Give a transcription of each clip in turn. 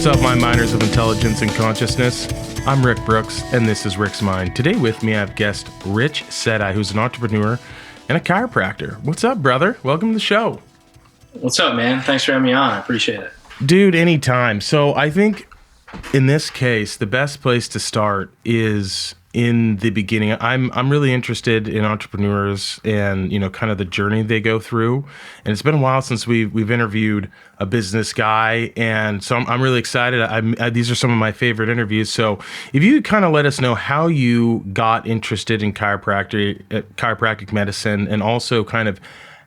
What's up, my miners of intelligence and consciousness? I'm Rick Brooks, and this is Rick's Mind. Today with me, I have guest Rich Sedei, who's an entrepreneur and a chiropractor. What's up, brother? Welcome to the show. What's up, man? Thanks for having me on. I appreciate it. Dude, anytime. So I think in this case, the best place to start is in the beginning. I'm really interested in entrepreneurs and, kind of the journey they go through. And it's been a while since we've interviewed a business guy. And so I'm really excited. These are some of my favorite interviews. So if you could kind of let us know how you got interested in chiropractic medicine, and also kind of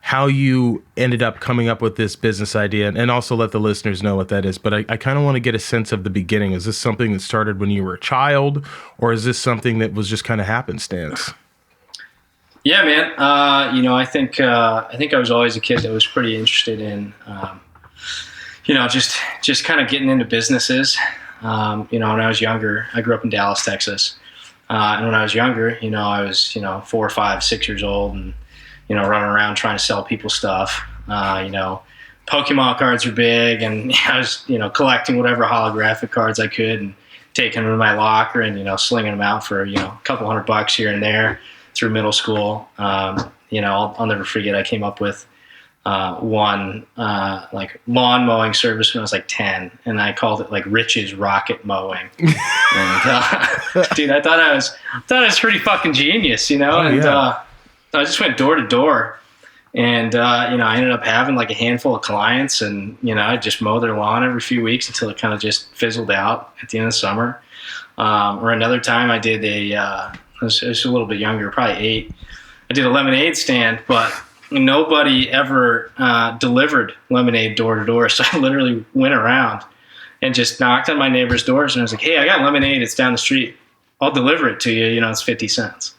how you ended up coming up with this business idea, and also let the listeners know what that is. But I kind of want to get a sense of the beginning. Is this something that started when you were a child, or is this something that was just kind of happenstance? Yeah, man. I think I was always a kid that was pretty interested in, just kind of getting into businesses. When I was younger, I grew up in Dallas, Texas. And when I was younger, I was, 4, 5, 6 years old, and running around trying to sell people stuff. Pokemon cards were big, and I was, collecting whatever holographic cards I could and taking them to my locker and, slinging them out for, a couple $100 here and there through middle school. I'll never forget, I came up with one lawn mowing service when I was like 10, and I called it like Rich's Rocket Mowing. And dude, I thought I was pretty fucking genius, I just went door to door, and I ended up having like a handful of clients, and I just mow their lawn every few weeks until it kind of just fizzled out at the end of the summer. Or another time I did I was a little bit younger, probably 8. I did a lemonade stand, but nobody ever delivered lemonade door to door, so I literally went around and just knocked on my neighbors' doors, and I was like, "Hey, I got lemonade. It's down the street. I'll deliver it to you. It's 50 cents."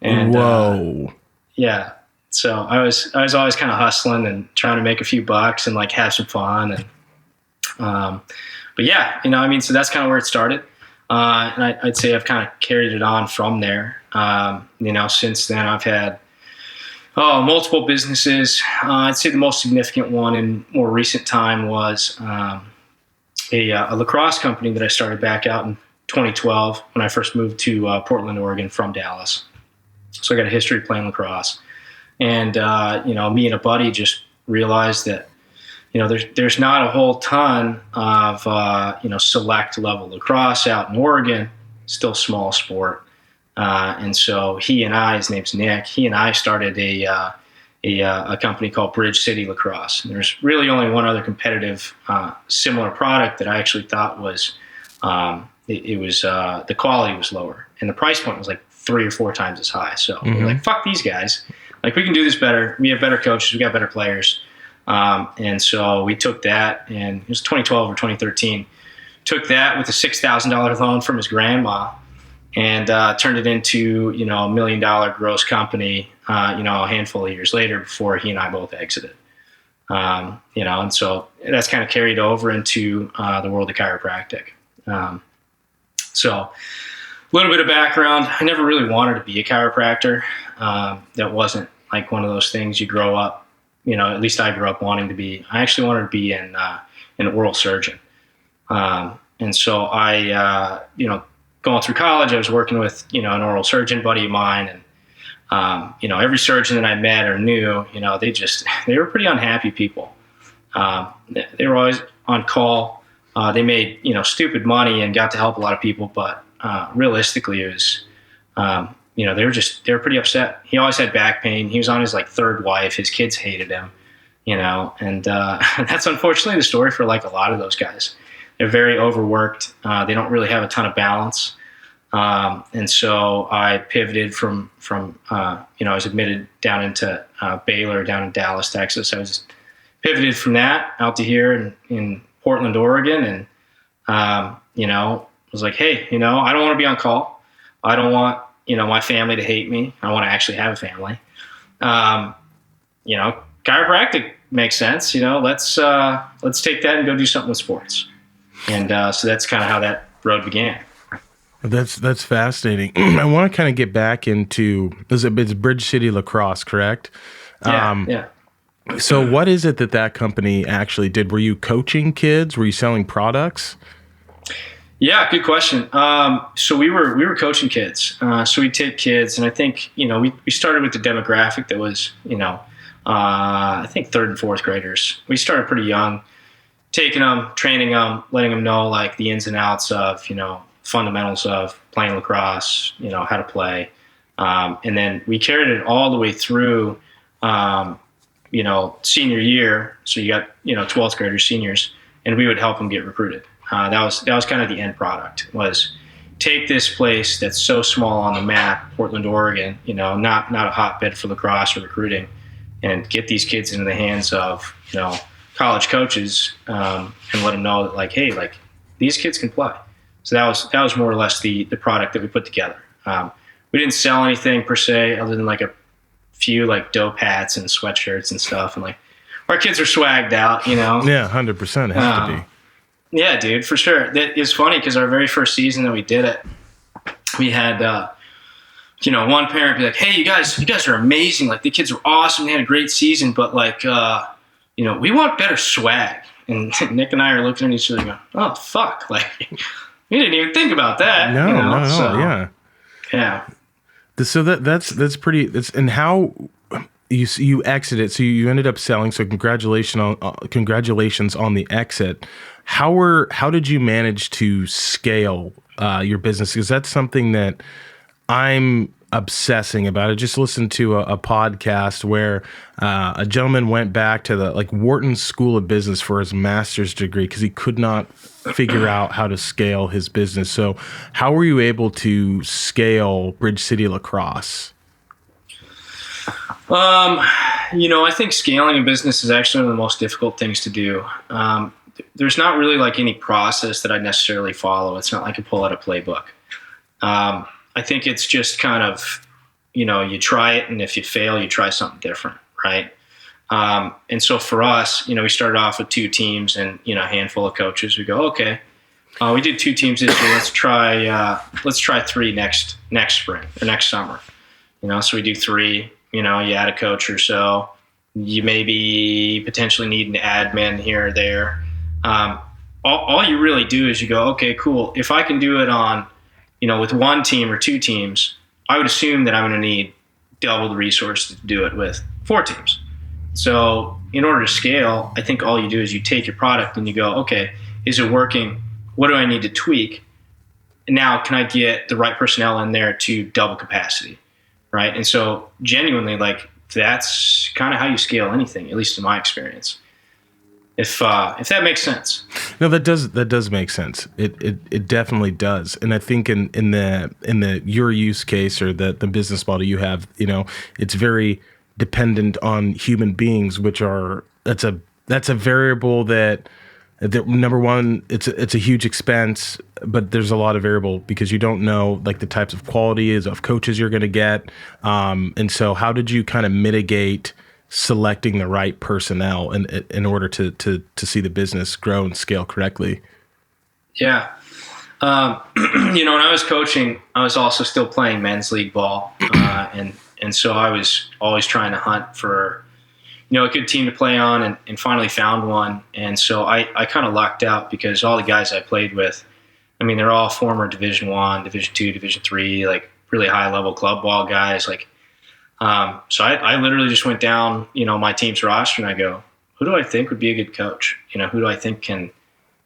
And whoa. Yeah. So I was always kind of hustling and trying to make a few bucks and like have some fun. And, but yeah, so that's kind of where it started. And I'd say I've kind of carried it on from there. Since then I've had, multiple businesses. I'd say the most significant one in more recent time was, a lacrosse company that I started back out in 2012 when I first moved to Portland, Oregon from Dallas. So I got a history playing lacrosse, and me and a buddy just realized that there's not a whole ton of select level lacrosse out in Oregon. Still small sport, and so he and I, his name's Nick. He and I started a company called Bridge City Lacrosse. And there's really only one other competitive similar product that I actually thought was the quality was lower, and the price point was like 3 or 4 times as high. So we're like, fuck these guys. Like, we can do this better. We have better coaches. We got better players. And so we took that, and it was 2012 or 2013, took that with a $6,000 loan from his grandma, and turned it into, $1 million gross company, a handful of years later, before he and I both exited. And so that's kind of carried over into the world of chiropractic. So a little bit of background. I never really wanted to be a chiropractor. That wasn't like one of those things you grow up, at least I grew up wanting to be. I actually wanted to be an oral surgeon. And so I, going through college, I was working with, an oral surgeon buddy of mine. And, every surgeon that I met or knew, they were pretty unhappy people. They were always on call. They made, stupid money and got to help a lot of people, but realistically, it was, they were pretty upset. He always had back pain. He was on his like 3rd wife. His kids hated him, and that's unfortunately the story for like a lot of those guys. They're very overworked. They don't really have a ton of balance. And so I pivoted from I was admitted down into Baylor down in Dallas, Texas. I was pivoted from that out to here in Portland, Oregon, and was like, hey, I don't want to be on call. I don't want, my family to hate me. I want to actually have a family. Chiropractic makes sense. Let's take that and go do something with sports. And so that's kind of how that road began. That's fascinating. I want to kind of get back into, it's Bridge City Lacrosse, correct? Yeah. So what is it that company actually did? Were you coaching kids? Were you selling products? Yeah, good question. So we were coaching kids. So we take kids, and I think, we started with the demographic that was, I think third and fourth graders. We started pretty young, taking them, training them, letting them know like the ins and outs of, fundamentals of playing lacrosse, how to play. And then we carried it all the way through, senior year. So you got, 12th graders, seniors, and we would help them get recruited. That was kind of the end product, was take this place that's so small on the map, Portland, Oregon, not a hotbed for lacrosse or recruiting, and get these kids into the hands of, college coaches, and let them know that like, hey, like these kids can play. So that was more or less the product that we put together. We didn't sell anything per se, other than like a few like dope hats and sweatshirts and stuff, and like our kids are swagged out, Yeah, 100% have to be. Yeah, dude, for sure. That is funny because our very first season that we did it, we had, one parent be like, "Hey, you guys are amazing. Like the kids were awesome. They had a great season, but like, we want better swag." And Nick and I are looking at each other, going, "Oh fuck! Like, we didn't even think about that." No, yeah. So that's pretty. And how you exited? So you ended up selling. So congratulations on the exit. How did you manage to scale your business? Because that's something that I'm obsessing about. I just listened to a podcast where a gentleman went back to the Wharton School of Business for his master's degree because he could not figure out how to scale his business. So how were you able to scale Bridge City Lacrosse? I think scaling a business is actually one of the most difficult things to do. There's not really like any process that I necessarily follow. It's not like I pull out a playbook. I think it's just kind of, you try it, and if you fail, you try something different, right? And so for us, we started off with 2 teams and, a handful of coaches. We go, okay, we did 2 teams this year. Let's try 3 next spring or next summer. So we do 3. You add a coach or so. You maybe potentially need an admin here or there. All you really do is you go, okay, cool. If I can do it on, with 1 team or 2 teams, I would assume that I'm going to need double the resources to do it with 4 teams. So in order to scale, I think all you do is you take your product and you go, okay, is it working? What do I need to tweak? And now can I get the right personnel in there to double capacity? Right. And so genuinely, like, that's kind of how you scale anything, at least in my experience. If that makes sense. No, that does make sense. It definitely does. And I think in the your use case or the business model you have, it's very dependent on human beings, which are that's a variable that number one, it's a huge expense, but there's a lot of variable because you don't know like the types of qualities of coaches you're going to get. And so how did you kind of mitigate selecting the right personnel in order to see the business grow and scale correctly? Yeah. When I was coaching, I was also still playing men's league ball. And so I was always trying to hunt for, a good team to play on, and finally found one. And so I kind of lucked out because all the guys I played with, they're all former Division I, Division II, Division III, like really high level club ball guys. Like, so I literally just went down, my team's roster, and I go, who do I think would be a good coach? Who do I think can,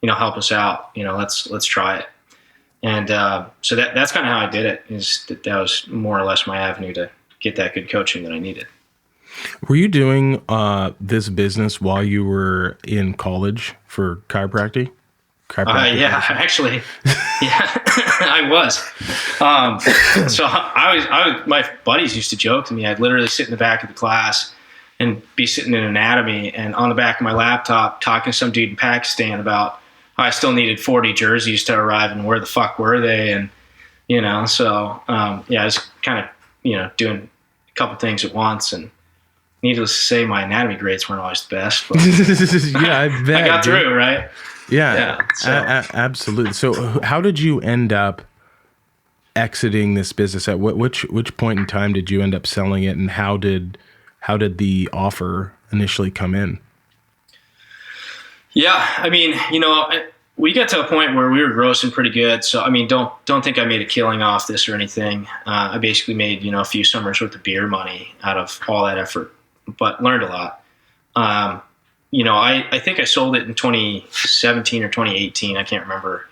help us out? Let's try it. And so that's kind of how I did it. That was more or less my avenue to get that good coaching that I needed. Were you doing this business while you were in college for chiropractic? Yeah, actually, yeah, I was. So my buddies used to joke to me. I'd literally sit in the back of the class and be sitting in anatomy, and on the back of my laptop talking to some dude in Pakistan about how I still needed 40 jerseys to arrive, and where the fuck were they? And so I was kind of doing a couple things at once, and needless to say, my anatomy grades weren't always the best. But yeah, I bet. I got through, right? Yeah, absolutely. So how did you end up exiting this business? At which point in time did you end up selling it, and how did the offer initially come in? Yeah, I mean, we got to a point where we were grossing pretty good. So, I mean, don't think I made a killing off this or anything. I basically made, a few summers worth of beer money out of all that effort, but learned a lot. I think I sold it in 2017 or 2018. I can't remember.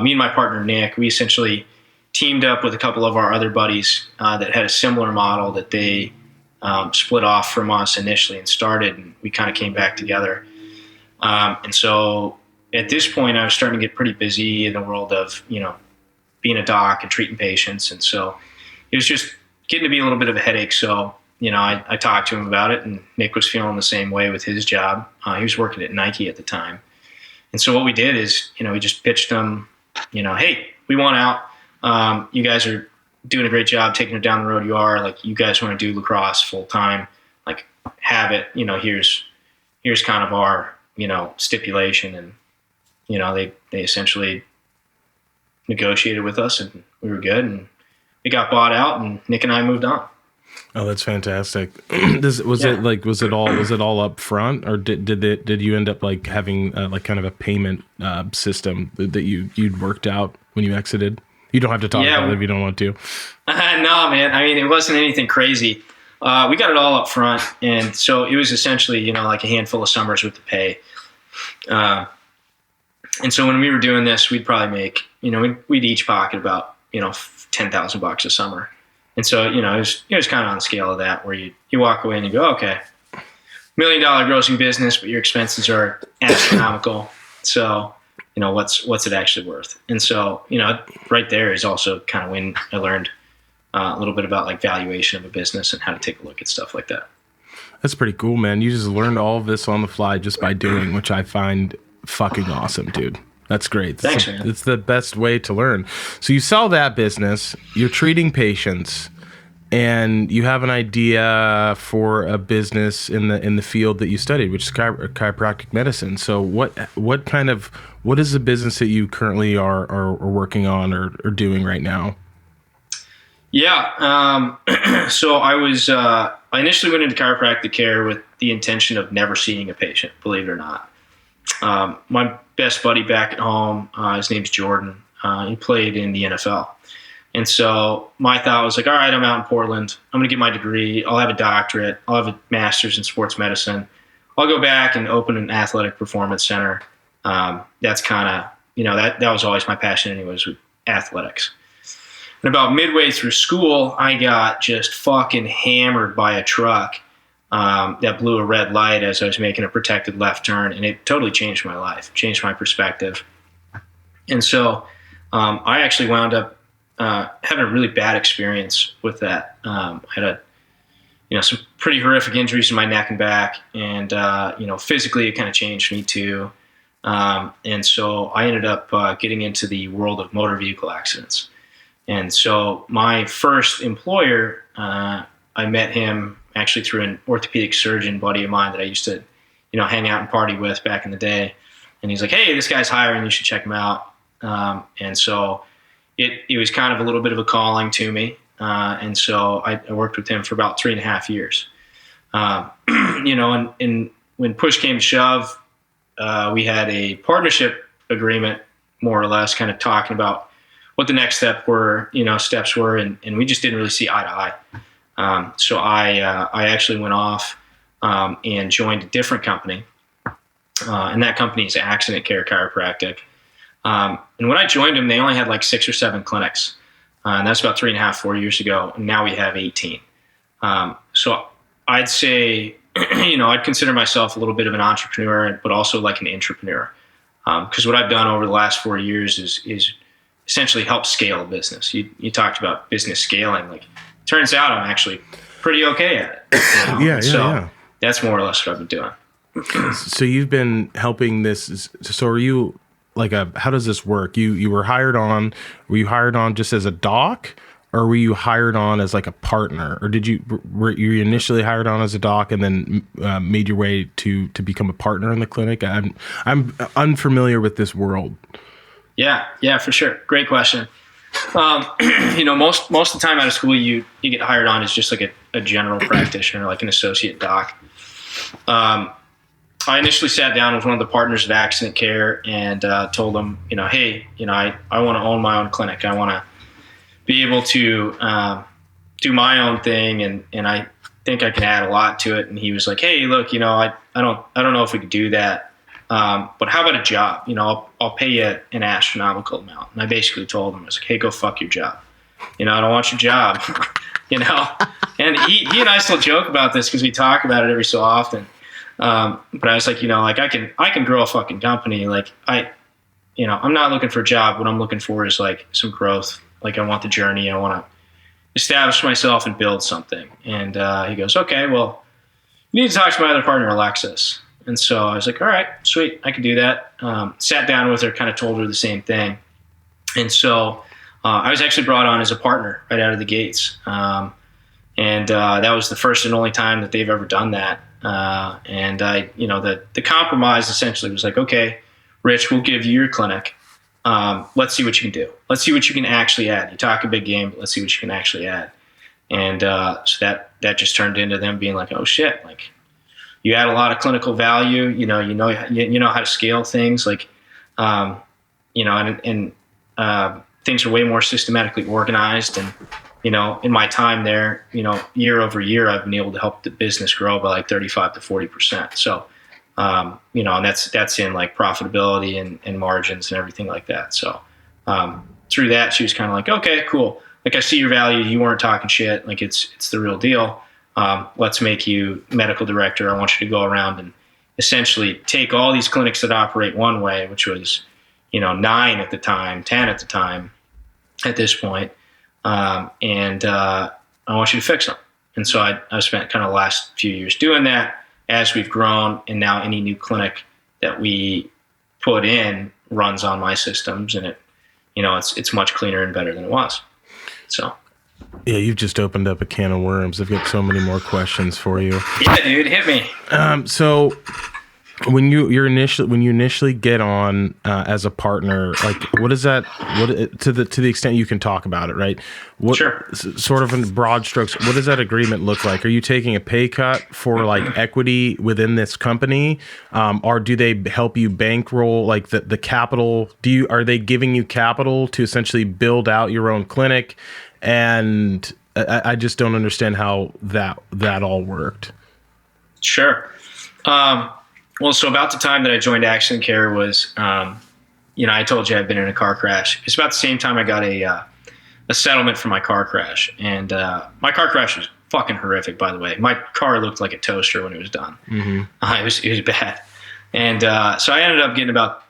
Me and my partner, Nick, we essentially teamed up with a couple of our other buddies that had a similar model that they split off from us initially and started, and we kind of came back together. And so at this point, I was starting to get pretty busy in the world of, being a doc and treating patients. And so it was just getting to be a little bit of a headache. So, I talked to him about it, and Nick was feeling the same way with his job. He was working at Nike at the time. And so what we did is, we just pitched him, hey, we want out. You guys are doing a great job taking it down the road you are. Like, you guys want to do lacrosse full time, like, have it, here's kind of our, stipulation. And, they essentially negotiated with us, and we were good, and we got bought out, and Nick and I moved on. Oh, that's fantastic. Was it all up front, or did you end up like having like kind of a payment system that you'd worked out when you exited? You don't have to talk about it if you don't want to. No, man. I mean, it wasn't anything crazy. We got it all up front, and so it was essentially, like a handful of summers worth of pay. And so when we were doing this, we'd probably make, we'd each pocket about, $10,000 a summer. And so, it was kind of on the scale of that, where you walk away and you go, okay, $1 million grossing business, but your expenses are astronomical. So, what's it actually worth? And so, right there is also kind of when I learned a little bit about like valuation of a business and how to take a look at stuff like that. That's pretty cool, man. You just learned all of this on the fly just by doing, which I find fucking awesome, dude. That's great. Thanks, man. It's the best way to learn. So you sell that business, you're treating patients, and you have an idea for a business in the field that you studied, which is chiropractic medicine. So what is the business that you currently are working on or doing right now? Yeah. So I initially went into chiropractic care with the intention of never seeing a patient, believe it or not. My best buddy back at home, his name's Jordan. He played in the NFL. And so my thought was like, all right, I'm out in Portland. I'm going to get my degree. I'll have a doctorate. I'll have a master's in sports medicine. I'll go back and open an athletic performance center. That's kind of, that was always my passion anyways, with athletics. And about midway through school, I got just fucking hammered by a truck that blew a red light as I was making a protected left turn, and it totally changed my life, changed my perspective. And so I actually wound up having a really bad experience with that. I had some pretty horrific injuries in my neck and back, and physically it kind of changed me too. And so I ended up getting into the world of motor vehicle accidents. And so my first employer, I met him actually through an orthopedic surgeon buddy of mine that I used to, hang out and party with back in the day. And he's like, hey, this guy's hiring, you should check him out. And so it was kind of a little bit of a calling to me. And so I worked with him for about 3.5 years. And when push came to shove, we had a partnership agreement, more or less, kind of talking about what the next steps were, and we just didn't really see eye to eye. So I actually went off and joined a different company, and that company is Accident Care Chiropractic. And when I joined them, they only had like 6 or 7 clinics, and that's about 3.5-4 years ago. And now we have 18. So I'd say, I'd consider myself a little bit of an entrepreneur, but also like an intrapreneur, because what I've done over the last 4 years is essentially help scale a business. You talked about business scaling. Like, turns out I'm actually pretty okay at it. So that's more or less what I've been doing. So you've been helping this. So are you like how does this work? You were hired on, were you hired on just as a doc, or were you hired on as like a partner? Or were you initially hired on as a doc and then made your way to become a partner in the clinic? I'm unfamiliar with this world. Yeah, for sure. Great question. Most of the time out of school, you get hired on as just like a general practitioner, like an associate doc. I initially sat down with one of the partners at Accident Care and told them, hey, I want to own my own clinic. I want to be able to do my own thing, and I think I can add a lot to it. And he was like, hey, look, I don't know if we could do that, but how about a job? I'll pay you an astronomical amount. And I basically told him, I was like, hey, go fuck your job. I don't want your job. And he and I still joke about this because we talk about it every so often. But I was like, I can grow a fucking company. Like I'm not looking for a job. What I'm looking for is like some growth. Like I want the journey. I want to establish myself and build something. And he goes, okay, well, you need to talk to my other partner, Alexis. And so I was like, all right, sweet, I can do that. Sat down with her, kind of told her the same thing. And so I was actually brought on as a partner right out of the gates. And that was the first and only time that they've ever done that. And the compromise essentially was like, okay, Rich, we'll give you your clinic. Let's see what you can do. Let's see what you can actually add. You talk a big game, but let's see what you can actually add. And so that just turned into them being like, oh shit, like you add a lot of clinical value. You know how to scale things, like and things are way more systematically organized. And in my time there, year over year, I've been able to help the business grow by like 35 to 40%. So. And that's in like profitability and margins and everything like that. So, through that, she was kind of like, okay, cool. Like, I see your value. You weren't talking shit. Like it's the real deal. Let's make you medical director. I want you to go around and essentially take all these clinics that operate one way, which was, 9 at the time, 10 at the time at this point. And I want you to fix them. And so I spent kind of the last few years doing that. As we've grown, and now any new clinic that we put in runs on my systems, and it's much cleaner and better than it was. So, yeah, you've just opened up a can of worms. I've got so many more questions for you. Yeah, dude, hit me. So, when you initially get on as a partner, like what is that? What to the extent you can talk about it, right? Sure. Sort of in broad strokes, what does that agreement look like? Are you taking a pay cut for like equity within this company, or do they help you bankroll like the capital? Are they giving you capital to essentially build out your own clinic? And I just don't understand how that all worked. Sure. Well, so about the time that I joined Accident Care was, I told you I'd been in a car crash. It's about the same time I got a settlement for my car crash. And my car crash was fucking horrific, by the way. My car looked like a toaster when it was done. Mm-hmm. It was bad. And so I ended up getting about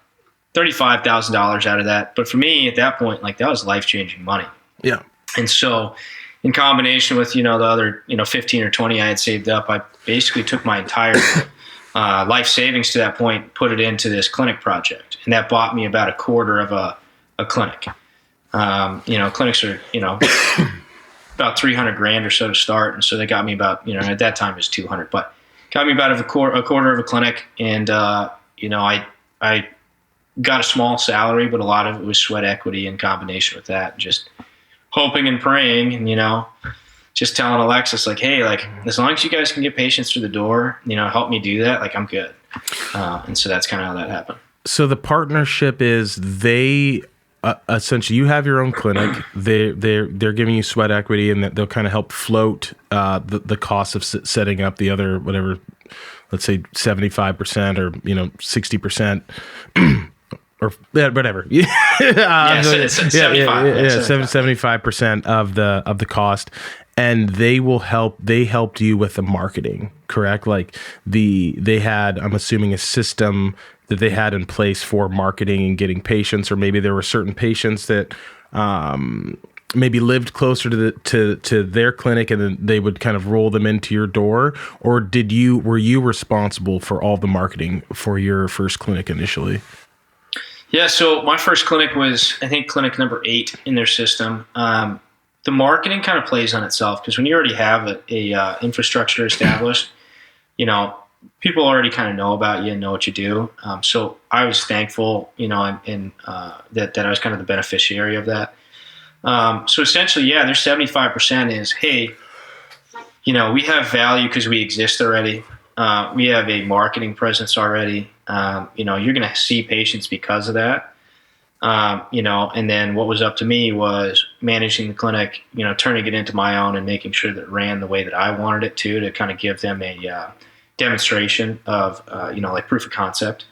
$35,000 out of that. But for me at that point, like that was life-changing money. Yeah. And so in combination with, the other, 15 or 20 I had saved up, I basically took my entire life savings to that point, put it into this clinic project. And that bought me about a quarter of a clinic. Clinics are, about $300,000 or so to start. And so they got me about, at that time it was 200, but got me about a quarter of a clinic. And, I got a small salary, but a lot of it was sweat equity in combination with that, just hoping and praying and, just telling Alexis, like, hey, like, as long as you guys can get patients through the door, help me do that, like, I'm good. And so that's kind of how that happened. So the partnership is they essentially, you have your own clinic. They're giving you sweat equity, and they'll kind of help float the cost of setting up the other, whatever, let's say 75% or 60%. Or whatever. 75% of the cost. And they helped you with the marketing, correct? Like they had, I'm assuming, a system that they had in place for marketing and getting patients, or maybe there were certain patients that maybe lived closer to their clinic, and then they would kind of roll them into your door. Or were you responsible for all the marketing for your first clinic initially? Yeah, so my first clinic was, I think, clinic number 8 in their system. The marketing kind of plays on itself, because when you already have a infrastructure established, people already kind of know about you and know what you do. So I was thankful, and that I was kind of the beneficiary of that. So essentially, yeah, their 75% is, hey, we have value because we exist already. we have a marketing presence already. You're going to see patients because of that. And then what was up to me was managing the clinic, turning it into my own and making sure that it ran the way that I wanted it to kind of give them a demonstration of, like proof of concept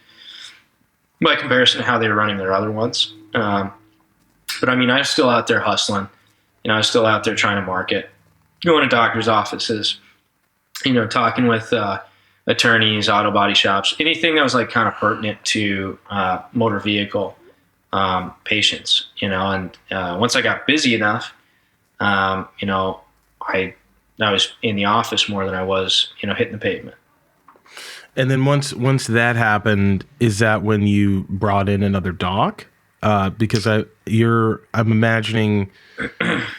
by comparison to how they were running their other ones. But I mean, I was still out there hustling. I was still out there trying to market, going to doctors' offices, talking with attorneys, auto body shops, anything that was like kind of pertinent to motor vehicle patients, and once I got busy enough, I was in the office more than I was, hitting the pavement. And then once that happened, is that when you brought in another doc? Because I'm imagining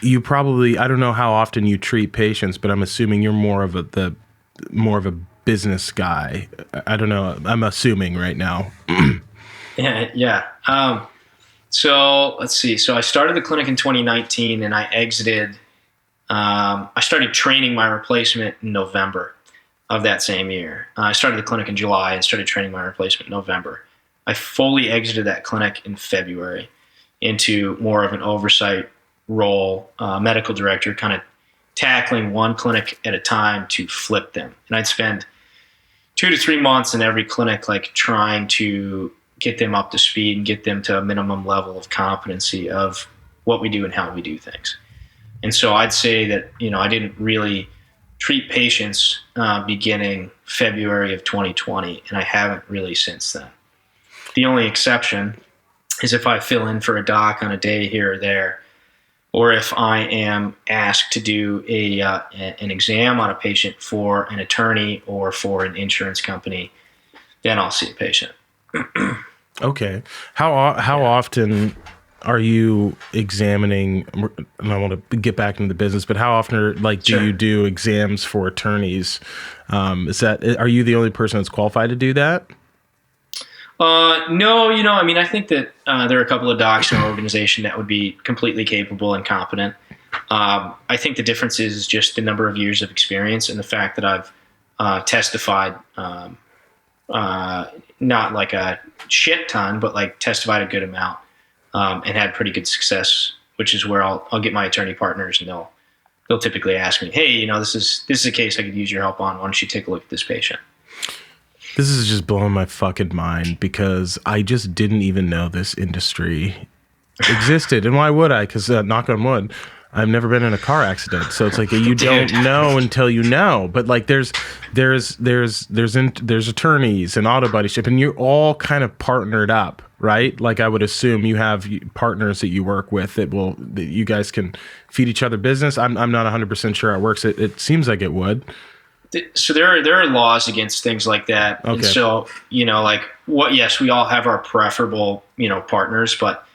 you probably, I don't know how often you treat patients, but I'm assuming you're more of a business guy. I don't know. I'm assuming right now. Yeah. So let's see. So I started the clinic in 2019 and I exited. I started training my replacement in November of that same year. I started the clinic in July and started training my replacement in November. I fully exited that clinic in February into more of an oversight role, medical director, kind of tackling one clinic at a time to flip them. And I'd spend 2 to 3 months in every clinic, like trying to get them up to speed and get them to a minimum level of competency of what we do and how we do things. And so I'd say that, I didn't really treat patients beginning February of 2020, and I haven't really since then. The only exception is if I fill in for a doc on a day here or there, or if I am asked to do an exam on a patient for an attorney or for an insurance company, then I'll see a patient. Okay. How often are you examining, and I want to get back into the business, but how often do you do exams for attorneys? Are you the only person that's qualified to do that? No, I think that there are a couple of docs in our organization that would be completely capable and competent. I think the difference is just the number of years of experience and the fact that I've testified, not like a shit ton, but like testified a good amount, and had pretty good success, which is where I'll get my attorney partners and they'll typically ask me, hey, this is a case I could use your help on. Why don't you take a look at this patient? This is just blowing my fucking mind because I just didn't even know this industry existed. And why would I? Because knock on wood, I've never been in a car accident. So it's like you don't know until you know. But like there's attorneys and auto body shop, and you're all kind of partnered up, right? Like I would assume you have partners that you work with that you guys can feed each other business. I'm not 100% sure how it works. It seems like it would. So there are laws against things like that. Okay. And so, yes, we all have our preferable, partners, but,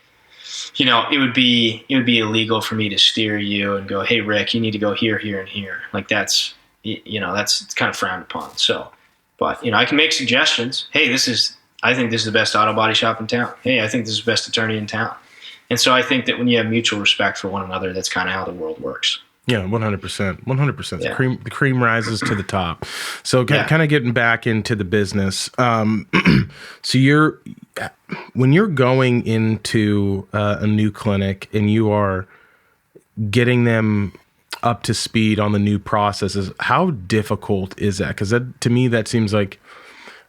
it would be illegal for me to steer you and go, hey, Rick, you need to go here, here, and here. Like that's kind of frowned upon. So, but, I can make suggestions. Hey, I think this is the best auto body shop in town. Hey, I think this is the best attorney in town. And so I think that when you have mutual respect for one another, that's kind of how the world works. Yeah, 100%. Yeah. The cream rises to the top. So kind of getting back into the business. So when you're going into a new clinic and you are getting them up to speed on the new processes, how difficult is that? Because to me, that seems like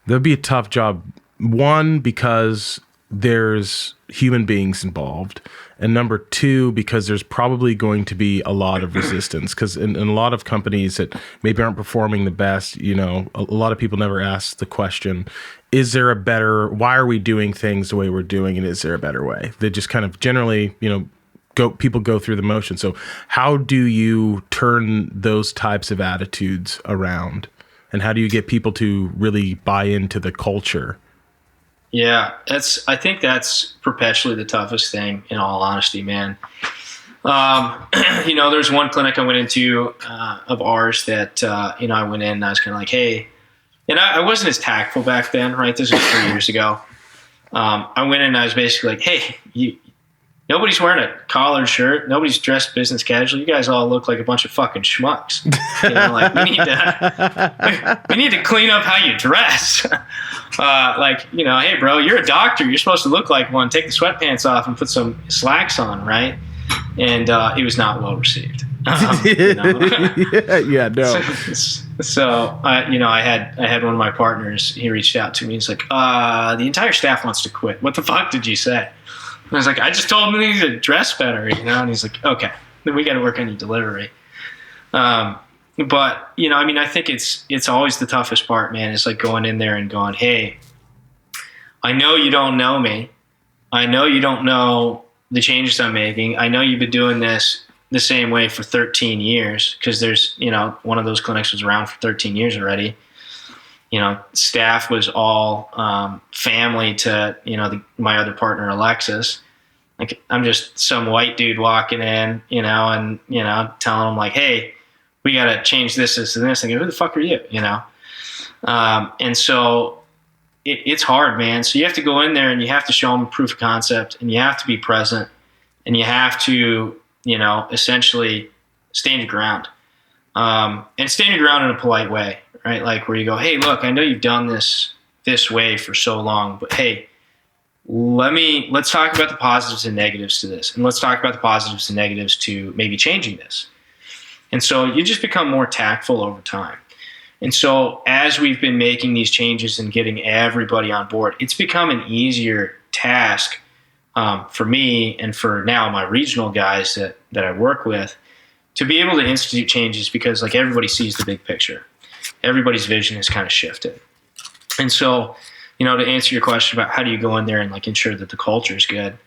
that'd be a tough job. One, because there's human beings involved. And number two, because there's probably going to be a lot of resistance, because in a lot of companies that maybe aren't performing the best, a lot of people never ask the question, why are we doing things the way we're doing it? Is there a better way? They just kind of generally, people go through the motion. So how do you turn those types of attitudes around? And how do you get people to really buy into the culture? Yeah, I think that's perpetually the toughest thing, in all honesty, man. There's one clinic I went into of ours that, I went in and I was kind of like, hey, and I wasn't as tactful back then, right? This was 3 years ago. I went in and I was basically like, hey, Nobody's wearing a collared shirt. Nobody's dressed business casual. You guys all look like a bunch of fucking schmucks. Like we need to clean up how you dress. Hey, bro, you're a doctor. You're supposed to look like one. Take the sweatpants off and put some slacks on, right? And it was not well received. Yeah, no. So I had one of my partners. He reached out to me. He's like, the entire staff wants to quit. What the fuck did you say? And I was like, I just told him he needs to dress better, And he's like, okay, then we got to work on your delivery. But I think it's always the toughest part, man. It's like going in there and going, hey, I know you don't know me. I know you don't know the changes I'm making. I know you've been doing this the same way for 13 years because there's, one of those clinics was around for 13 years already. Staff was all family to, my other partner, Alexis. Like, I'm just some white dude walking in, and, telling them like, hey, we got to change this, this, and this. And go, who the fuck are you, And so it's hard, man. So you have to go in there and you have to show them proof of concept and you have to be present and you have to, essentially stand your ground. And stand your ground in a polite way, right? Like where you go, hey, look, I know you've done this way for so long, but hey, let's talk about the positives and negatives to this. And let's talk about the positives and negatives to maybe changing this. And so you just become more tactful over time. And so as we've been making these changes and getting everybody on board, it's become an easier task for me and for now my regional guys that I work with to be able to institute changes because like everybody sees the big picture. Everybody's vision has kind of shifted. And so, to answer your question about how do you go in there and like ensure that the culture is good,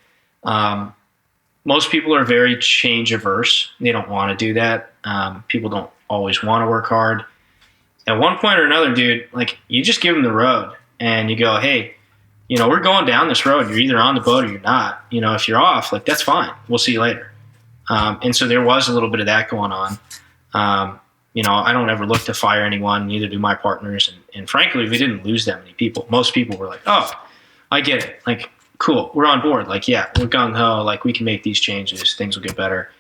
most people are very change averse. They don't want to do that. People don't always want to work hard. At one point or another, dude, like you just give them the road and you go, hey, we're going down this road. You're either on the boat or you're not. If you're off, like that's fine. We'll see you later. And so there was a little bit of that going on. I don't ever look to fire anyone, neither do my partners. And frankly, we didn't lose that many people. Most people were like, oh, I get it. Like, cool, we're on board. Like, yeah, we're gung-ho. Like, we can make these changes. Things will get better.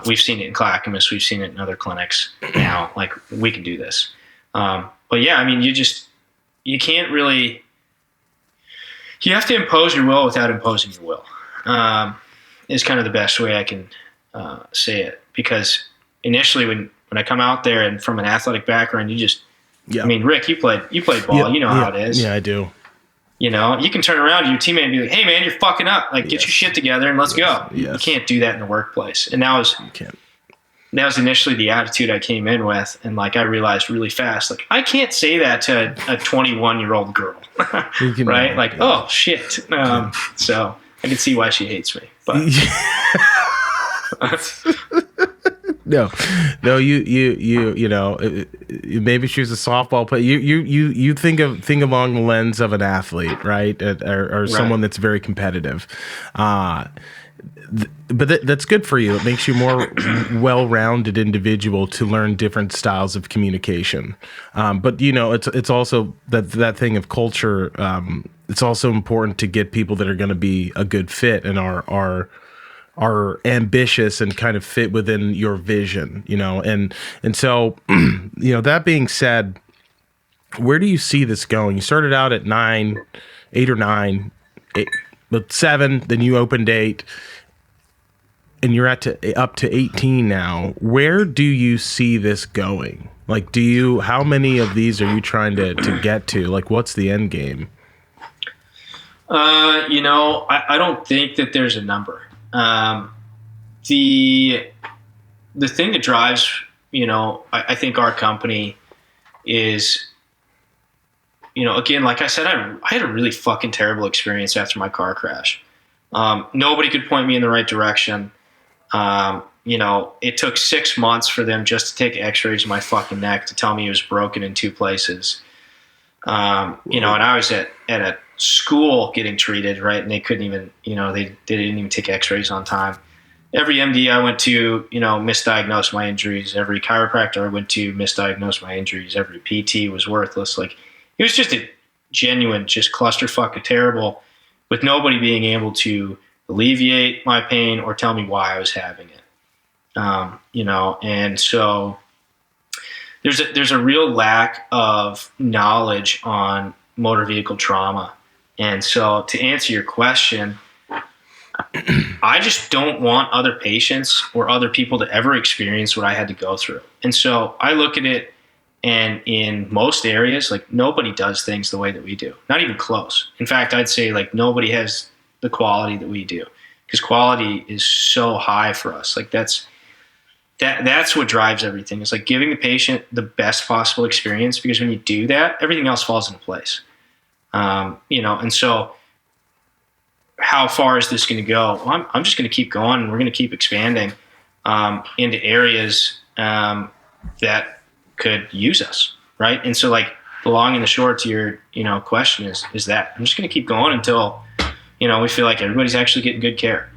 We've seen it in Clackamas. We've seen it in other clinics now. Like, we can do this. But yeah, you can't really, you have to impose your will without imposing your will, is kind of the best way I can say it. Because initially when I come out there and from an athletic background, Rick, you played ball. You know how it is. Yeah, I do. You can turn around to your teammate and be like, hey man, you're fucking up. Like, get your shit together and let's go. Yes. You can't do that in the workplace. And that was initially the attitude I came in with. And like, I realized really fast, like I can't say that to a 21-year-old girl, right? Like, oh shit. So I can see why she hates me, but No, maybe she was a softball player. You think along the lens of an athlete, right? Or someone that's very competitive. But that's good for you. It makes you more well-rounded individual to learn different styles of communication. But it's also that thing of culture. It's also important to get people that are going to be a good fit and are ambitious and kind of fit within your vision, and so, that being said, where do you see this going? You started out at 8 or 9, but 7, then you opened 8, and you're up to 18 now. Where do you see this going? Like, how many of these are you trying to get to? Like, what's the end game? I don't think that there's a number. The thing that drives, I think our company is, again, like I said, I had a really fucking terrible experience after my car crash. Nobody could point me in the right direction. It took 6 months for them just to take x-rays of my fucking neck to tell me it was broken in 2 places. And I was at a school getting treated, right? And they couldn't even, they didn't even take x-rays on time. Every MD I went to, misdiagnosed my injuries. Every chiropractor I went to misdiagnosed my injuries. Every PT was worthless. Like, it was just a genuine, just clusterfuck of terrible, with nobody being able to alleviate my pain or tell me why I was having it. And so there's a real lack of knowledge on motor vehicle trauma. And so to answer your question, I just don't want other patients or other people to ever experience what I had to go through. And so I look at it, and in most areas, like, nobody does things the way that we do, not even close. In fact, I'd say like nobody has the quality that we do, because quality is so high for us. Like that's what drives everything. It's like giving the patient the best possible experience, because when you do that, everything else falls into place. And so how far is this going to go? Well, I'm just going to keep going, and we're going to keep expanding into areas that could use us, right? And so, like, the long and the short to your question is that I'm just going to keep going until we feel like everybody's actually getting good care.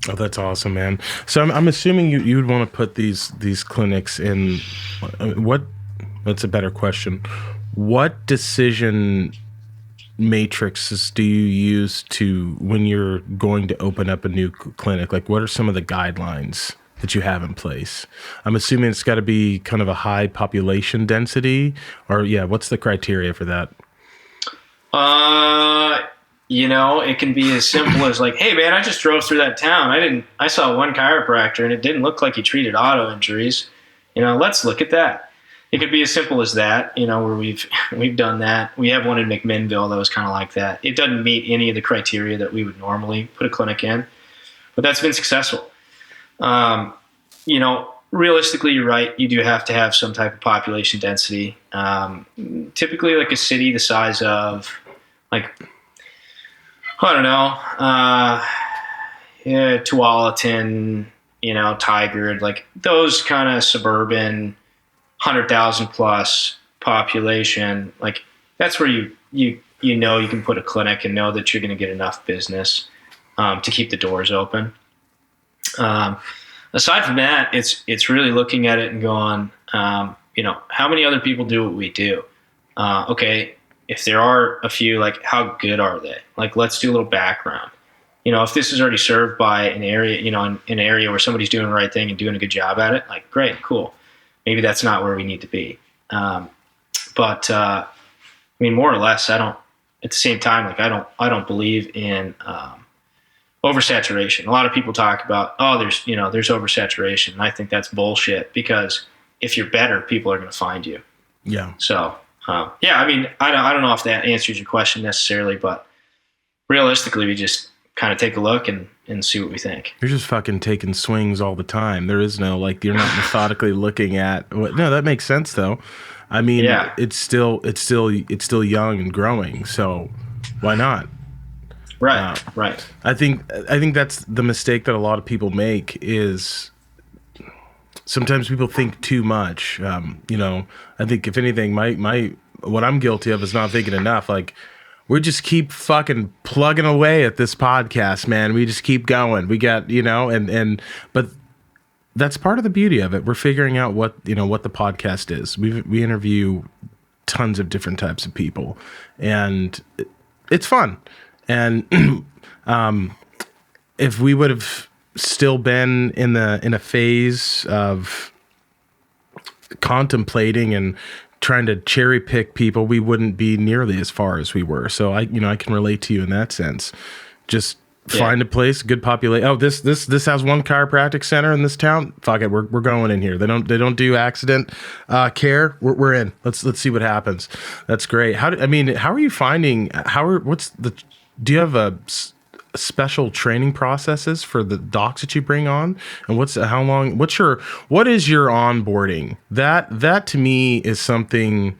Oh, that's awesome, man. So I'm assuming you would want to put these clinics in what? That's a better question. What decision matrices do you use when you're going to open up a new clinic? Like, what are some of the guidelines that you have in place? I'm assuming it's got to be kind of a high population density, or what's the criteria for that? It can be as simple as like, hey man, I just drove through that town. I saw one chiropractor and it didn't look like he treated auto injuries. Let's look at that. It could be as simple as that, where we've done that. We have one in McMinnville that was kind of like that. It doesn't meet any of the criteria that we would normally put a clinic in, but that's been successful. Realistically, you're right. You do have to have some type of population density. Typically, like a city the size of, like, I don't know, Tualatin, Tigard, like those kind of suburban 100,000 plus population. Like, that's where you can put a clinic and know that you're going to get enough business to keep the doors open. Aside from that, it's really looking at it and going, how many other people do what we do? Okay, if there are a few, like, how good are they? Like, let's do a little background. If this is already served by an area, an area where somebody's doing the right thing and doing a good job at it, like, great, cool. Maybe that's not where we need to be. But more or less, I don't. At the same time, like, I don't believe in oversaturation. A lot of people talk about, there's oversaturation, and I think that's bullshit, because if you're better, people are going to find you. Yeah. So, I don't know if that answers your question necessarily, but realistically, we just kind of take a look and see what we think. You're just fucking taking swings all the time. There is no, like, you're not methodically looking at what. No, that makes sense though. It's still young and growing, so why not? Right. Right. I think that's the mistake that a lot of people make, is sometimes people think too much. I think if anything, my what I'm guilty of is not thinking enough. Like, we just keep fucking plugging away at this podcast, man. We just keep going. We got, but that's part of the beauty of it. We're figuring out what the podcast is. We interview tons of different types of people, and it's fun. And if we would have still been in a phase of contemplating and trying to cherry pick people, we wouldn't be nearly as far as we were. So I can relate to you in that sense. Just find a place, good population. Oh, this has one chiropractic center in this town. Fuck it, we're going in here. They don't do accident care. We're in. Let's see what happens. That's great. How are you finding? Do you have a special training processes for the docs that you bring on, and what is your onboarding? That to me is something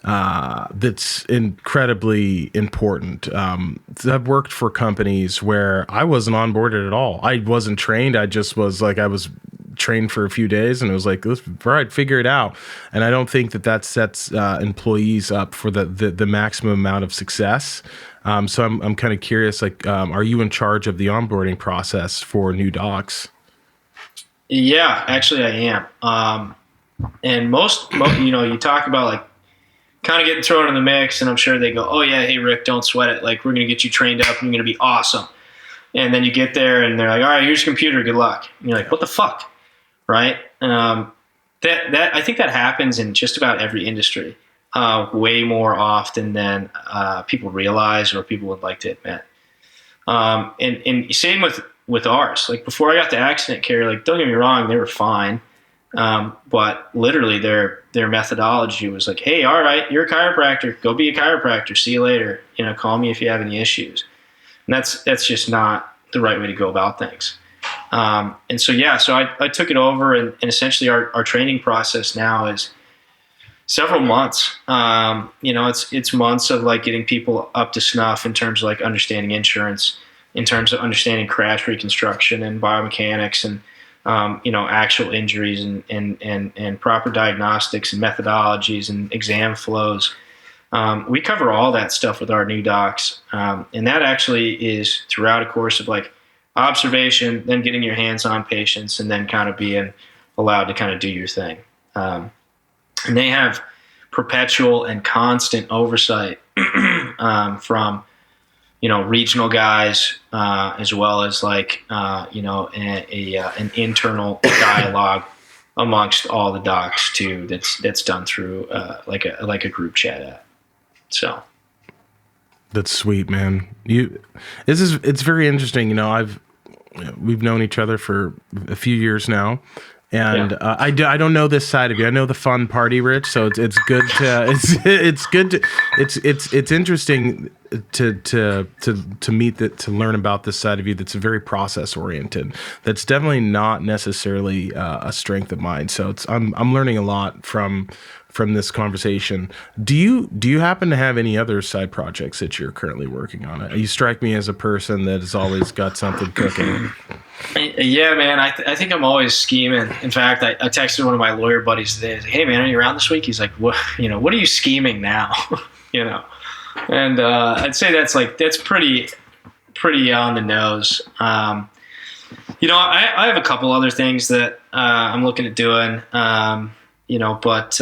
that's incredibly important. I've worked for companies where I wasn't onboarded at all. I wasn't trained. I just was like, I was trained for a few days, and it was like, all right, figure it out. And I don't think that sets employees up for the maximum amount of success. So I'm kind of curious, like, are you in charge of the onboarding process for new docs? Yeah, actually I am. And most, you talk about, like, kind of getting thrown in the mix, and I'm sure they go, oh yeah, hey Rick, don't sweat it. Like, we're going to get you trained up and you're going to be awesome. And then you get there and they're like, all right, here's your computer. Good luck. And you're like, what the fuck? Right. That I think that happens in just about every industry, way more often than people realize or people would like to admit. And same with ours. Like before I got to Accident Care, like don't get me wrong, they were fine. But literally their methodology was like, hey, all right, you're a chiropractor, go be a chiropractor. See you later. Call me if you have any issues. And that's just not the right way to go about things. And so I took it over, and essentially our training process now is several months. It's months of like getting people up to snuff in terms of like understanding insurance, in terms of understanding crash reconstruction and biomechanics and, actual injuries and proper diagnostics and methodologies and exam flows. We cover all that stuff with our new docs. And that actually is throughout a course of like observation, then getting your hands on patients, and then kind of being allowed to kind of do your thing. And they have perpetual and constant oversight from, regional guys, as well as like, an internal dialogue amongst all the docs too. That's done through like a group chat app. So that's sweet, man. It's very interesting. We've known each other for a few years now. And I don't know this side of you. I know the fun party, Rich. So it's good to it's interesting to meet that, to learn about this side of you. That's very process oriented. That's definitely not necessarily a strength of mine. So I'm learning a lot from this conversation. Do you happen to have any other side projects that you're currently working on? You strike me as a person that has always got something cooking. Yeah, man. I think I'm always scheming. In fact, I texted one of my lawyer buddies today. I was like, hey, man, are you around this week? He's like, what are you scheming now? And I'd say that's pretty on the nose. I have a couple other things that I'm looking at doing. But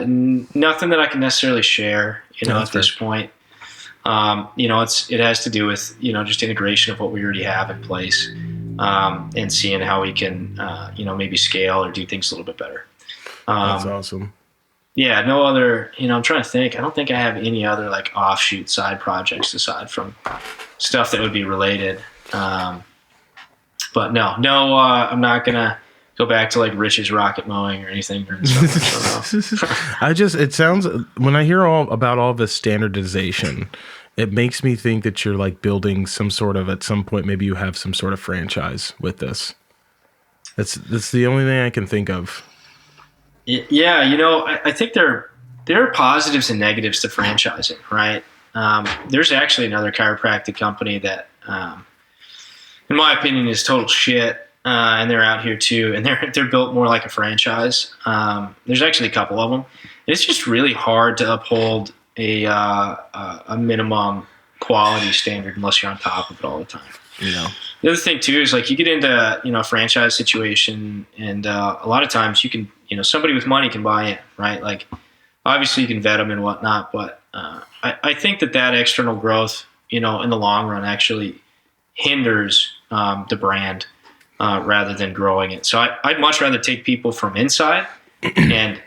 nothing that I can necessarily share, at this point. It has to do with, just integration of what we already have in place, and seeing how we can, maybe scale or do things a little bit better. That's awesome. Yeah, no other, I'm trying to think. I don't think I have any other like offshoot side projects aside from stuff that would be related. But no, I'm not going to go back to like Rich's rocket mowing or anything during summer. It sounds, when I hear about all this standardization, it makes me think that you're like building some sort of, at some point, maybe you have some sort of franchise with this. That's the only thing I can think of. Yeah. I think there are positives and negatives to franchising, right? There's actually another chiropractic company that, in my opinion, is total shit. And they're out here too, and they're built more like a franchise. There's actually a couple of them. It's just really hard to uphold a minimum quality standard unless you're on top of it all the time. The other thing too is like you get into a franchise situation, and a lot of times you can somebody with money can buy in, right? Like obviously you can vet them and whatnot, but I think that external growth in the long run actually hinders the brand. Rather than growing it. So I'd much rather take people from inside and,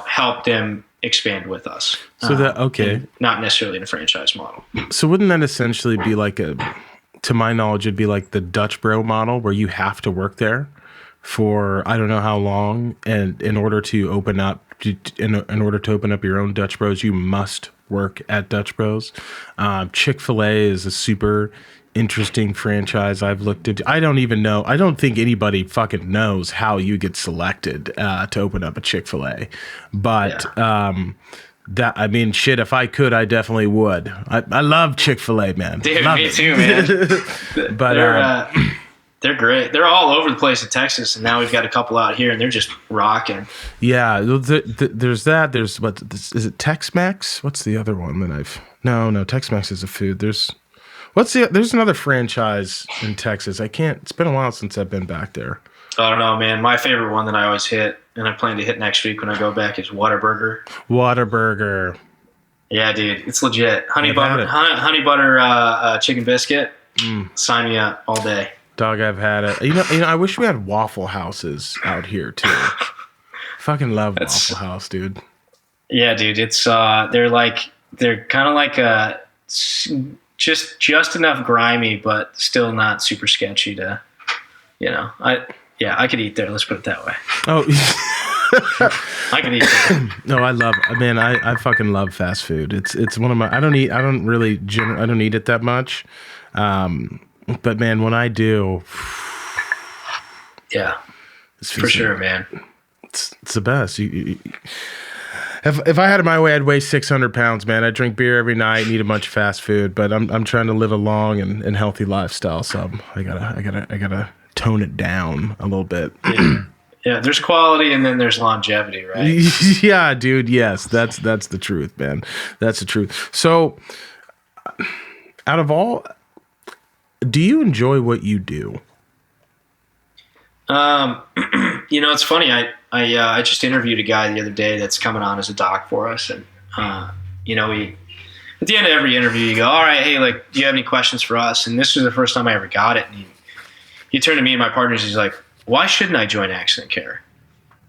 help them expand with us. So not necessarily in a franchise model. So wouldn't that essentially be like to my knowledge, it'd be like the Dutch Bro model where you have to work there for, I don't know how long. And in order to open up, your own Dutch Bros, you must work at Dutch Bros. Chick-fil-A is a super interesting franchise I've looked into. I don't even know. I don't think anybody fucking knows how you get selected to open up a Chick-fil-A. But shit, if I could, I definitely would. I love Chick-fil-A, man. Dude, love me it. too, man. But they're great. They're all over the place in Texas, and now we've got a couple out here, and they're just rocking. Yeah, there's that. There's is it Tex-Mex? What's the other one that I've? No, Tex-Mex is a food. There's another franchise in Texas. It's been a while since I've been back there. I don't know, man. My favorite one that I always hit, and I plan to hit next week when I go back, is Whataburger. Whataburger. Yeah, dude, it's legit. Honey butter chicken biscuit. Sign me up all day. Dog, I've had it. I wish we had Waffle Houses out here too. Fucking love Waffle House, dude. Yeah, dude. It's they're kind of like just enough grimy, but still not super sketchy to, I could eat there. Let's put it that way. Oh, I could eat there. No, I fucking love fast food. It's one of my, I don't eat it that much. But man, when I do, yeah, for sure, man. It's the best. If I had it my way, I'd weigh 600 pounds, man. I drink beer every night and eat a bunch of fast food, but I'm trying to live a long and healthy lifestyle, so I gotta tone it down a little bit. Yeah, there's quality and then there's longevity, right? Yeah, dude. Yes, that's the truth, man. That's the truth. So, out of all, do you enjoy what you do? It's funny. I just interviewed a guy the other day that's coming on as a doc for us, and we at the end of every interview, you go, all right, hey, like, do you have any questions for us? And this was the first time I ever got it. And he turned to me and my partners. He's like, why shouldn't I join Accident Care?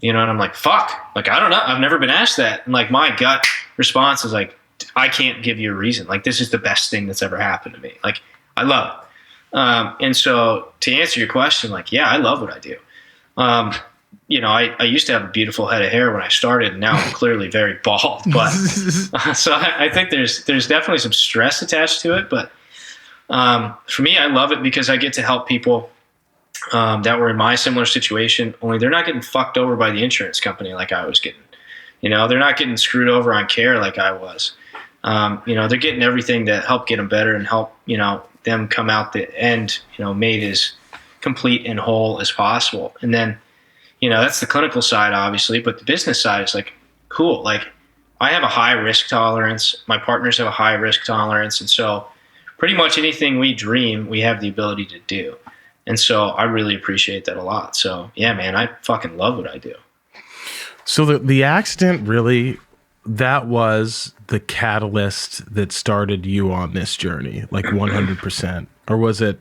And I'm like, fuck, like, I don't know. I've never been asked that. And like, my gut response is like, I can't give you a reason. Like, this is the best thing that's ever happened to me. Like, I love it. And so to answer your question, like, yeah, I love what I do. I used to have a beautiful head of hair when I started, and now I'm clearly very bald, but so I think there's definitely some stress attached to it. But, for me, I love it because I get to help people, that were in my similar situation, only they're not getting fucked over by the insurance company like I was getting. They're not getting screwed over on care like I was. They're getting everything to help get them better and help, them come out the end, made as complete and whole as possible. And then, that's the clinical side, obviously, but the business side is like, cool. Like, I have a high risk tolerance. My partners have a high risk tolerance. And so pretty much anything we dream, we have the ability to do. And so I really appreciate that a lot. So yeah, man, I fucking love what I do. So the accident really, that was the catalyst that started you on this journey, like 100%, or was it?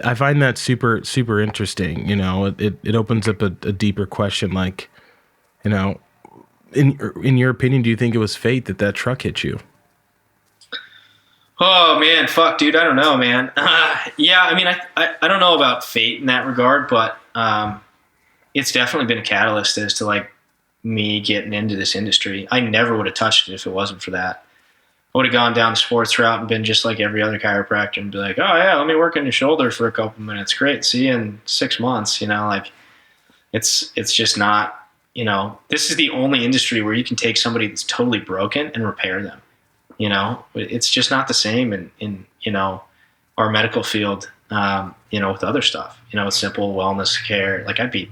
I find that super, super interesting. It opens up a deeper question. Like, in your opinion, do you think it was fate that truck hit you? Oh man, fuck, dude. I don't know, man. Yeah, I mean, I don't know about fate in that regard, but it's definitely been a catalyst as to like me getting into this industry. I never would have touched it if it wasn't for that. I would have gone down the sports route and been just like every other chiropractor and be like, oh yeah, let me work on your shoulder for a couple minutes. Great. See you in 6 months. Like it's just not, this is the only industry where you can take somebody that's totally broken and repair them. It's just not the same in our medical field, with other stuff, with simple wellness care. Like I'd be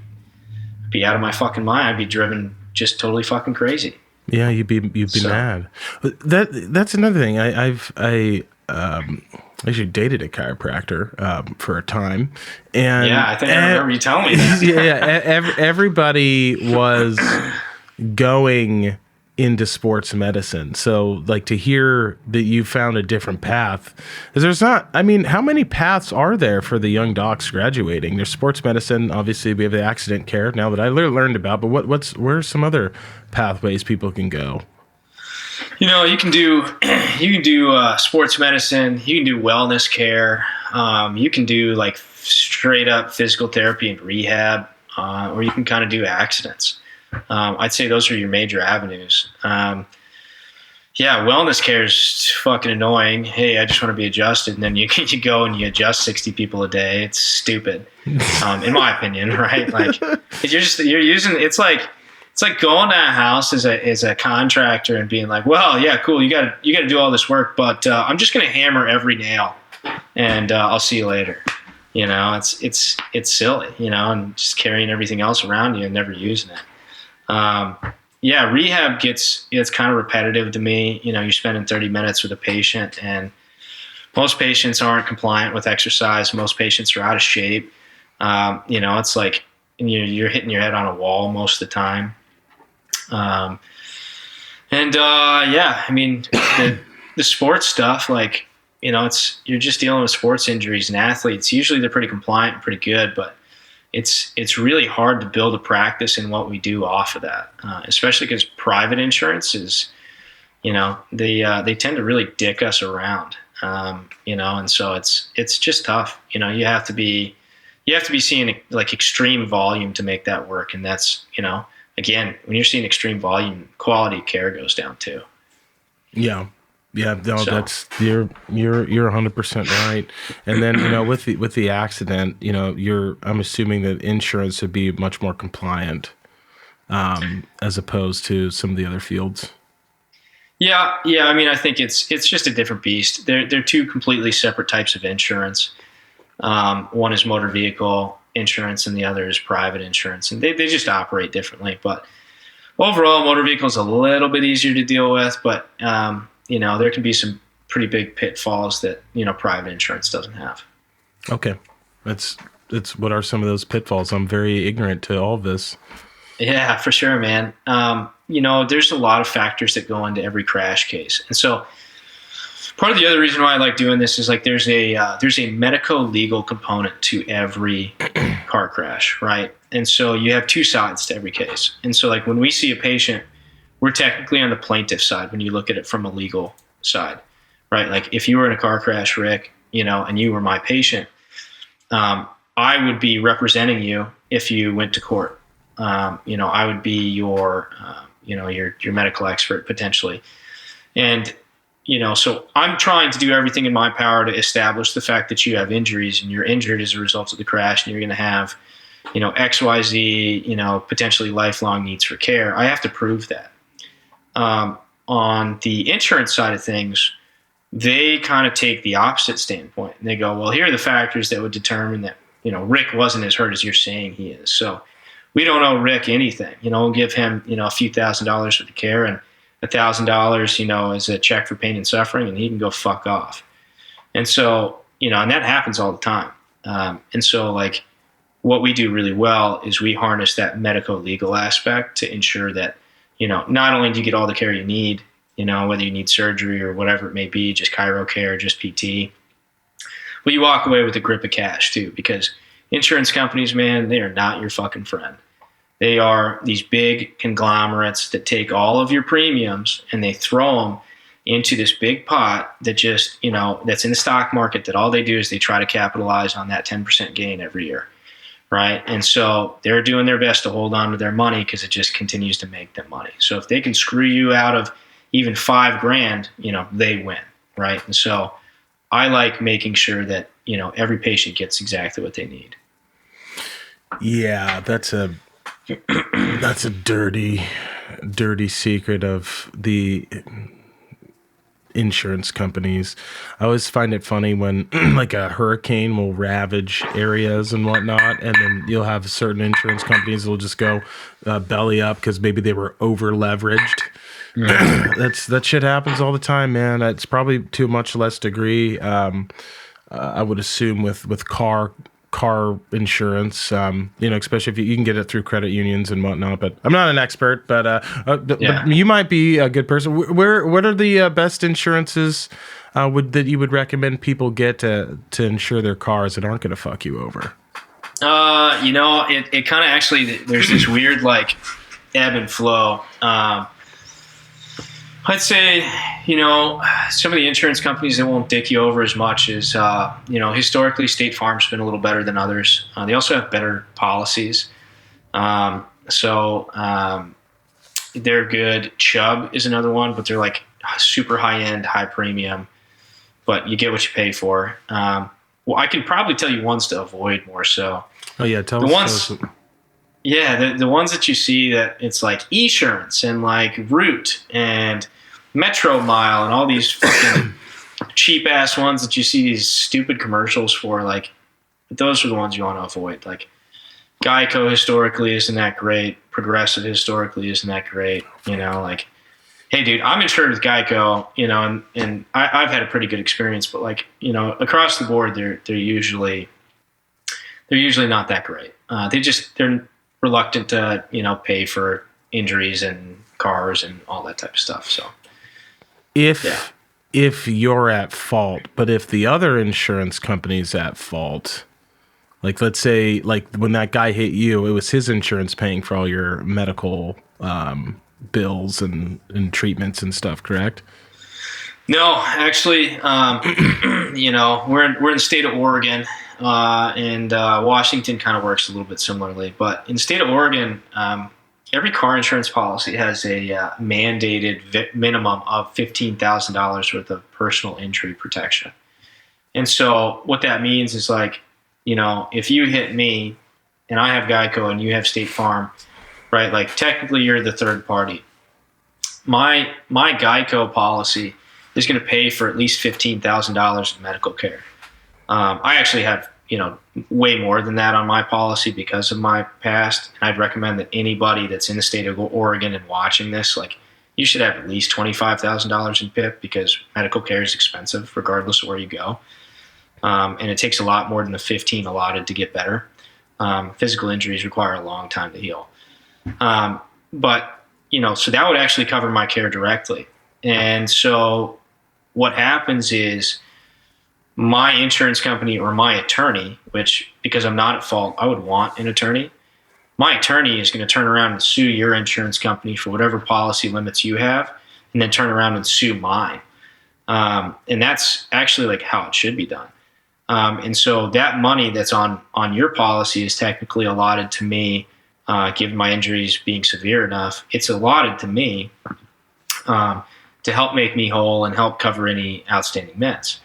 out of my fucking mind. I'd be driven just totally fucking crazy. Yeah, you'd be mad. That's another thing. I actually dated a chiropractor for a time, and yeah, I think I remember you telling me that. Yeah, everybody was going into sports medicine. So like to hear that you found a different path, is there's not, I mean, how many paths are there for the young docs graduating? There's sports medicine. Obviously we have the accident care now that I learned about, but where are some other pathways people can go? You can do sports medicine. You can do wellness care. You can do like straight up physical therapy and rehab, or you can kind of do accidents. I'd say those are your major avenues. Wellness care is fucking annoying. Hey, I just want to be adjusted. And then you go and you adjust 60 people a day. It's stupid, in my opinion, right? Like you're using, it's like going to a house as a contractor and being like, well, yeah, cool. You got to do all this work, but I'm just going to hammer every nail and I'll see you later. It's silly, and just carrying everything else around you and never using it. Rehab it's kind of repetitive to me. You're spending 30 minutes with a patient, and most patients aren't compliant with exercise. Most patients are out of shape. It's like you're hitting your head on a wall most of the time. I mean, the sports stuff, like, you're just dealing with sports injuries and athletes. Usually they're pretty compliant and pretty good, but it's really hard to build a practice in what we do off of that, especially because private insurance is, they tend to really dick us around, and so it's just tough. You have to be seeing like extreme volume to make that work, and that's, again, when you're seeing extreme volume, quality of care goes down too. Yeah. Yeah, no, that's you're 100% right. And then with the accident, I'm assuming that insurance would be much more compliant, as opposed to some of the other fields. Yeah. I mean, I think it's just a different beast. They're two completely separate types of insurance. One is motor vehicle insurance, and the other is private insurance, and they just operate differently. But overall, motor vehicle is a little bit easier to deal with, but there can be some pretty big pitfalls that, private insurance doesn't have. Okay. That's what are some of those pitfalls? I'm very ignorant to all of this. Yeah, for sure, man. There's a lot of factors that go into every crash case. And so part of the other reason why I like doing this is like there's a medico-legal component to every car crash, right? And so you have two sides to every case. And so like when we see a patient, we're technically on the plaintiff side when you look at it from a legal side, right? Like if you were in a car crash, Rick, and you were my patient, I would be representing you if you went to court. I would be your medical expert potentially. And, so I'm trying to do everything in my power to establish the fact that you have injuries and you're injured as a result of the crash, and you're going to have, XYZ, potentially lifelong needs for care. I have to prove that. On the insurance side of things, they kind of take the opposite standpoint, and they go, well, here are the factors that would determine that, Rick wasn't as hurt as you're saying he is. So we don't owe Rick anything, we'll give him, a few $1,000s for the care and $1,000, as a check for pain and suffering, and he can go fuck off. And so, and that happens all the time. And so like what we do really well is we harness that medico-legal aspect to ensure that, not only do you get all the care you need, whether you need surgery or whatever it may be, just chiro care, just PT, but you walk away with a grip of cash too, because insurance companies, man, they are not your fucking friend. They are these big conglomerates that take all of your premiums and they throw them into this big pot that just, that's in the stock market, that all they do is they try to capitalize on that 10% gain every year. Right. And so they're doing their best to hold on to their money because it just continues to make them money. So if they can screw you out of even $5,000, they win. Right. And so I like making sure that, every patient gets exactly what they need. Yeah, that's a dirty secret of the insurance companies. I always find it funny when like a hurricane will ravage areas and whatnot, and then you'll have certain insurance companies that will just go belly up because maybe they were over leveraged. That shit happens all the time, man. It's probably to a much less degree, I would assume with car insurance, especially if you can get it through credit unions and whatnot. But I'm not an expert, but you might be a good person. What are the best insurances that you would recommend people get to insure their cars that aren't going to fuck you over? It kind of actually, there's this weird like ebb and flow. I'd say, some of the insurance companies that won't dick you over as much as, historically State Farm's been a little better than others. They also have better policies. So they're good. Chubb is another one, but they're like super high end, high premium, but you get what you pay for. Well, I can probably tell you ones to avoid more so. Oh yeah. Tell us. Yeah. The ones that you see that it's like Esurance and like Root and Metro Mile and all these fucking cheap ass ones that you see these stupid commercials for, like those are the ones you want to avoid. Like Geico historically isn't that great. Progressive historically isn't that great. Like, hey dude, I'm insured with Geico, and I've had a pretty good experience, but like, across the board, they're usually not that great. They're reluctant to, pay for injuries and cars and all that type of stuff. So if you're at fault, but if the other insurance company's at fault, like let's say like when that guy hit you, it was his insurance paying for all your medical bills and treatments and stuff, correct? No, actually, you know, we're in the state of Oregon, and Washington kind of works a little bit similarly. But in the state of Oregon, every car insurance policy has a mandated minimum of $15,000 worth of personal injury protection. And so what that means is like, you know, if you hit me and I have Geico and you have State Farm, right? Like technically you're the third party. My Geico policy is going to pay for at least $15,000 in medical care. I actually have, you know, way more than that on my policy because of my past. And I'd recommend that anybody that's in the state of Oregon and watching this, like, you should have at least $25,000 in PIP because medical care is expensive regardless of where you go. And it takes a lot more than the 15 allotted to get better. Physical injuries require a long time to heal. But, you know, so that would actually cover my care directly. And so what happens is my insurance company or my attorney, which because I'm not at fault, I would want an attorney. My attorney is going to turn around and sue your insurance company for whatever policy limits you have, and then turn around and sue mine. And that's actually like how it should be done. And so that money that's on your policy is technically allotted to me, given my injuries being severe enough. It's allotted to me to help make me whole and help cover any outstanding meds.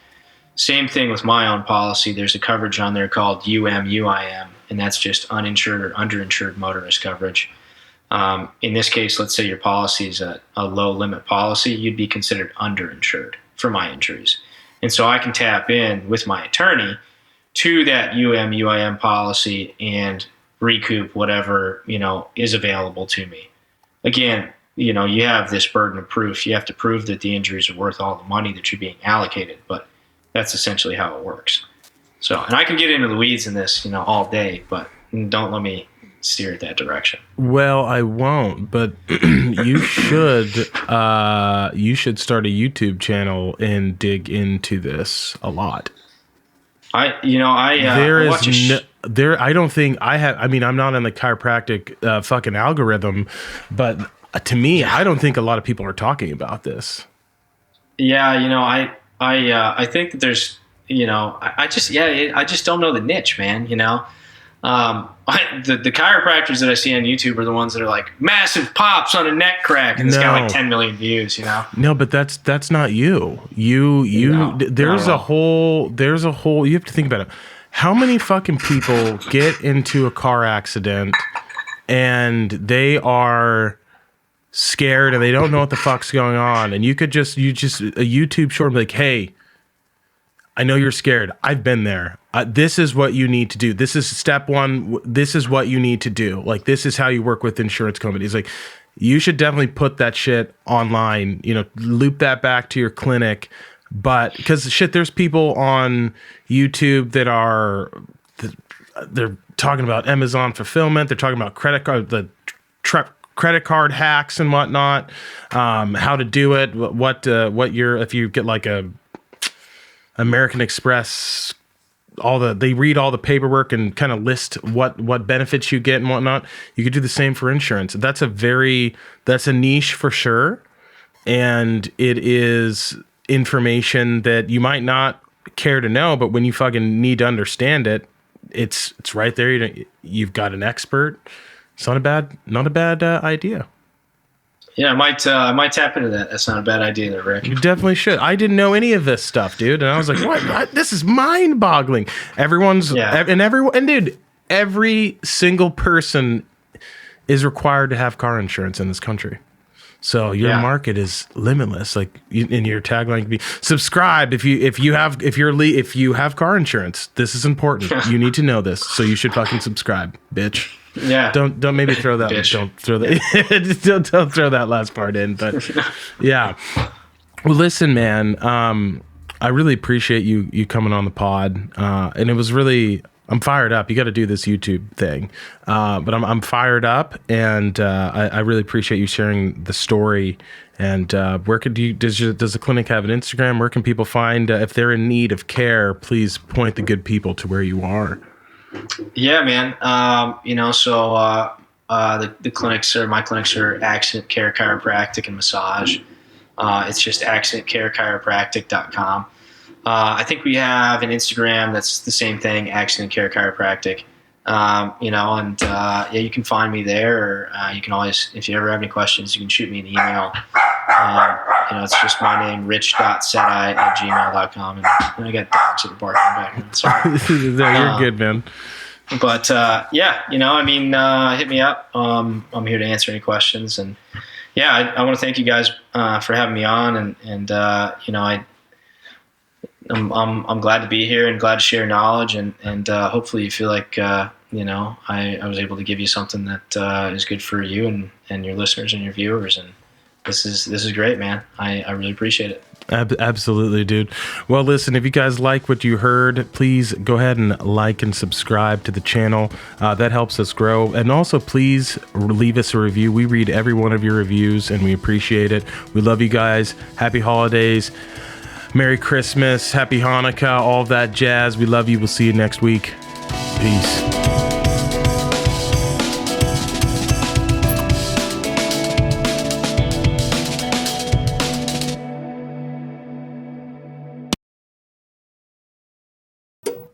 Same thing with my own policy. There's a coverage on there called UM/UIM, and that's just uninsured or underinsured motorist coverage. In this case, let's say your policy is a low limit policy, you'd be considered underinsured for my injuries. And so I can tap in with my attorney to that UM/UIM policy and recoup whatever, you know, is available to me. Again, you know, you have this burden of proof. You have to prove that the injuries are worth all the money that you're being allocated, but that's essentially how it works. So, and I can get into the weeds in this, you know, all day, but don't let me steer it that direction. Well, I won't, but you should start a YouTube channel and dig into this a lot. I don't think I have. I mean, I'm not in the chiropractic fucking algorithm, but to me, I don't think a lot of people are talking about this. Yeah, you know, I think that there's, you know, I just don't know the niche, man. You know, the chiropractors that I see on YouTube are the ones that are like massive pops on a neck crack, and it's got like 10 million views. You know, no, but that's not you. There's a whole. You have to think about it. How many fucking people get into a car accident and they are scared and they don't know what the fuck's going on, and you just a YouTube short and be like, hey, I know you're scared, I've been there, this is what you need to do, this is step one, this is what you need to do, like this is how you work with insurance companies. Like, you should definitely put that shit online, you know, loop that back to your clinic. But because shit, there's people on YouTube that they're talking about Amazon fulfillment, they're talking about credit card hacks and whatnot, how to do it, if you get like a American Express, they read all the paperwork and kind of list what benefits you get and whatnot. You could do the same for insurance. That's a niche for sure, and it is information that you might not care to know, but when you fucking need to understand it, it's right there. You've got an expert. It's not a bad idea. Yeah, I might tap into that. That's not a bad idea there, Rick. You definitely should. I didn't know any of this stuff, dude, and I was like, what? This is mind-boggling. Dude, every single person is required to have car insurance in this country. So your market is limitless. Like, in your tagline could be subscribe if you have car insurance. This is important. You need to know this, so you should fucking subscribe, bitch. Yeah. Don't maybe throw that. Don't throw that. don't throw that last part in. But yeah. Well, listen, man. I really appreciate you coming on the pod, and it was really I'm fired up. You got to do this YouTube thing. But I'm fired up, and I really appreciate you sharing the story. And where could you, does the clinic have an Instagram? Where can people find, if they're in need of care, please point the good people to where you are. Yeah, man. The clinics, or my clinics, are Accident Care Chiropractic and Massage. It's just accidentcarechiropractic.com. I think we have an Instagram that's the same thing, Accident Care Chiropractic. You can find me there, or you can always, if you ever have any questions, you can shoot me an email. It's just my name, rich.sedei@gmail.com. And I got dogs that are barking back. You're good, man. But hit me up. I'm here to answer any questions. And yeah, I want to thank you guys for having me on. I'm glad to be here and glad to share knowledge, and hopefully you feel like I was able to give you something that is good for you and your listeners and your viewers. And this is great, man. I really appreciate it. Absolutely, dude. Well, listen, if you guys like what you heard, please go ahead and like and subscribe to the channel. That helps us grow. And also, please leave us a review. We read every one of your reviews, and we appreciate it. We love you guys. Happy holidays. Merry Christmas. Happy Hanukkah. All of that jazz. We love you. We'll see you next week. Peace.